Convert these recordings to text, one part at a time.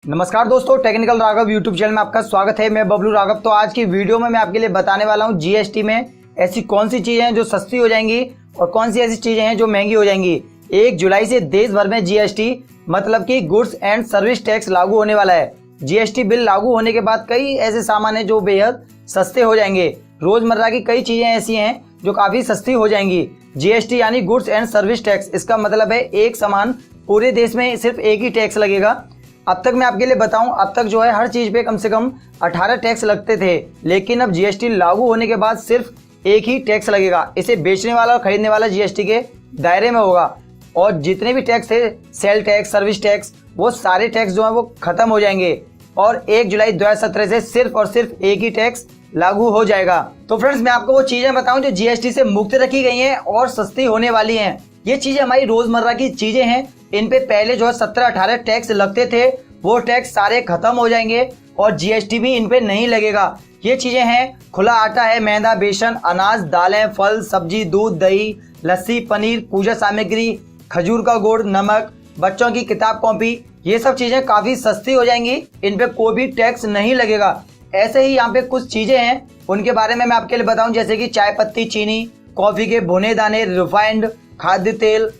नमस्कार दोस्तों, technical Raghav YouTube channel में आपका स्वागत है। मैं बबलू राघव। तो आज की वीडियो में मैं आपके लिए बताने वाला हूं जीएसटी में ऐसी कौन सी चीज़ें हैं जो सस्ती हो जाएंगी और कौन सी ऐसी चीज़ें हैं जो महंगी हो जाएंगी। 1 जुलाई से देश भर में जीएसटी मतलब कि गुड्स एंड सर्विस टैक्स लागू होने वाला है। जीएसटी बिल लागू होने के बाद कई ऐसे सामान हैं जो बेहद सस्ते हो जाएंगे। रोजमर्रा की कई चीज़ें ऐसी हैं जो काफ़ी सस्ती हो जाएंगी। जीएसटी यानी गुड्स एंड सर्विस टैक्स, इसका मतलब है एक सामान पूरे देश में सिर्फ एक ही टैक्स लगेगा। अब तक मैं आपके लिए बताऊं, अब तक जो है हर चीज़ पे कम से कम 18 टैक्स लगते थे, लेकिन अब जीएसटी लागू होने के बाद सिर्फ एक ही टैक्स लगेगा। इसे बेचने वाला और खरीदने वाला जीएसटी के दायरे में होगा और जितने भी टैक्स थे, सेल टैक्स, सर्विस टैक्स, वो सारे टैक्स जो है वो खत्म हो जाएंगे और 1 जुलाई 2017 से सिर्फ और सिर्फ एक ही टैक्स लागू हो जाएगा। तो फ्रेंड्स, मैं आपको वो चीज़ें बताऊं जो जीएसटी से मुक्त रखी गई हैं और सस्ती होने वाली हैं। ये चीज़ें हमारी रोजमर्रा की चीज़ें हैं। इन पे पहले जो है 17-18 टैक्स लगते थे, वो टैक्स सारे खत्म हो जाएंगे और जीएसटी भी इन पे नहीं लगेगा। ये चीज़ें हैं खुला आटा है, मैदा, बेसन, अनाज, दालें, फल, सब्जी, दूध, दही, लस्सी, पनीर, पूजा सामग्री, खजूर का गुड़, नमक, बच्चों की किताब कॉपी। ये सब चीज़ें काफ़ी सस्ती हो जाएंगी, इन पे कोई भी टैक्स नहीं लगेगा। ऐसे ही यहाँ पे कुछ चीज़ें हैं, उनके बारे में मैं आपके लिए बताऊं, जैसे कि चाय पत्ती, चीनी, कॉफ़ी के भुने दाने, रिफाइंड खाद्य तेल,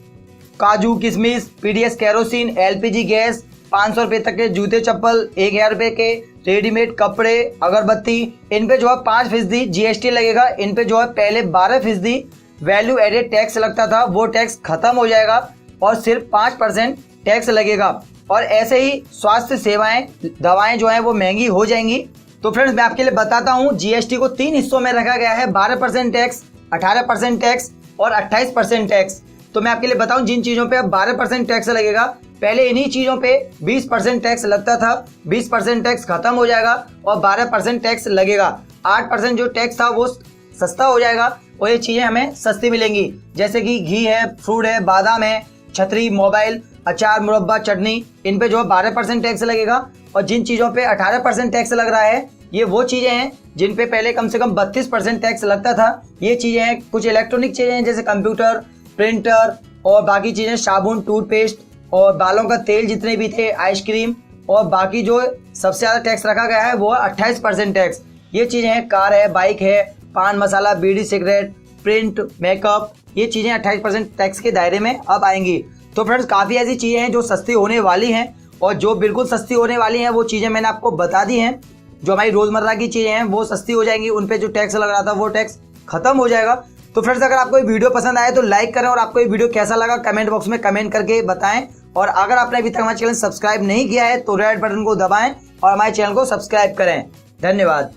काजू, किशमिश, पीडीएस केरोसिन, एलपीजी गैस, 500 रुपये तक के जूते चप्पल, 1000 रुपये के रेडीमेड कपड़े, अगरबत्ती। इन पे जो है 5% जीएसटी लगेगा। इन पे जो है पहले 12% वैल्यू एडेड टैक्स लगता था, वो टैक्स खत्म हो जाएगा और सिर्फ 5% टैक्स लगेगा। और ऐसे ही स्वास्थ्य सेवाएं, दवाएं जो हैं वो महंगी हो जाएंगी। तो फ्रेंड्स, मैं आपके लिए बताता हूँ, जीएसटी को 3 हिस्सों में रखा गया है, 12% टैक्स, 18% टैक्स और 28% टैक्स। तो मैं आपके लिए बताऊं, जिन चीज़ों पे अब 12% टैक्स लगेगा, पहले इन्हीं चीज़ों पे 20% टैक्स लगता था, 20% टैक्स खत्म हो जाएगा और 12% टैक्स लगेगा। 8% जो टैक्स था वो सस्ता हो जाएगा और ये चीज़ें हमें सस्ती मिलेंगी, जैसे कि घी है, फ्रूट है, बादाम है, छतरी, मोबाइल, अचार, मुरब्बा, चटनी। इन पे जो है 12% टैक्स लगेगा। और जिन चीज़ों पे 18% टैक्स लग रहा है, ये वो चीज़ें हैं जिन पे पहले कम से कम 32% टैक्स लगता था। ये चीज़ें हैं कुछ इलेक्ट्रॉनिक चीज़ें हैं, जैसे कंप्यूटर, प्रिंटर और बाकी चीज़ें, साबुन, टूथपेस्ट और बालों का तेल जितने भी थे, आइसक्रीम। और बाकी जो सबसे ज़्यादा टैक्स रखा गया है वो है 28% टैक्स। ये चीज़ें हैं कार है, बाइक है, पान मसाला, बीड़ी, सिगरेट, प्रिंट, मेकअप। ये चीज़ें 28% टैक्स के दायरे में अब आएंगी। तो फ्रेंड्स, काफ़ी ऐसी चीज़ें हैं जो सस्ती होने वाली हैं और जो बिल्कुल सस्ती होने वाली हैं वो चीज़ें मैंने आपको बता दी हैं। जो हमारी रोज़मर्रा की चीज़ें हैं वो सस्ती हो जाएंगी, उन पे जो टैक्स लग रहा था वो टैक्स खत्म हो जाएगा। तो फ्रेंड्स, अगर आपको ये वीडियो पसंद आए तो लाइक करें और आपको ये वीडियो कैसा लगा कमेंट बॉक्स में कमेंट करके बताएं। और अगर आपने अभी तक हमारे चैनल सब्सक्राइब नहीं किया है तो रेड बटन को दबाएं और हमारे चैनल को सब्सक्राइब करें। धन्यवाद।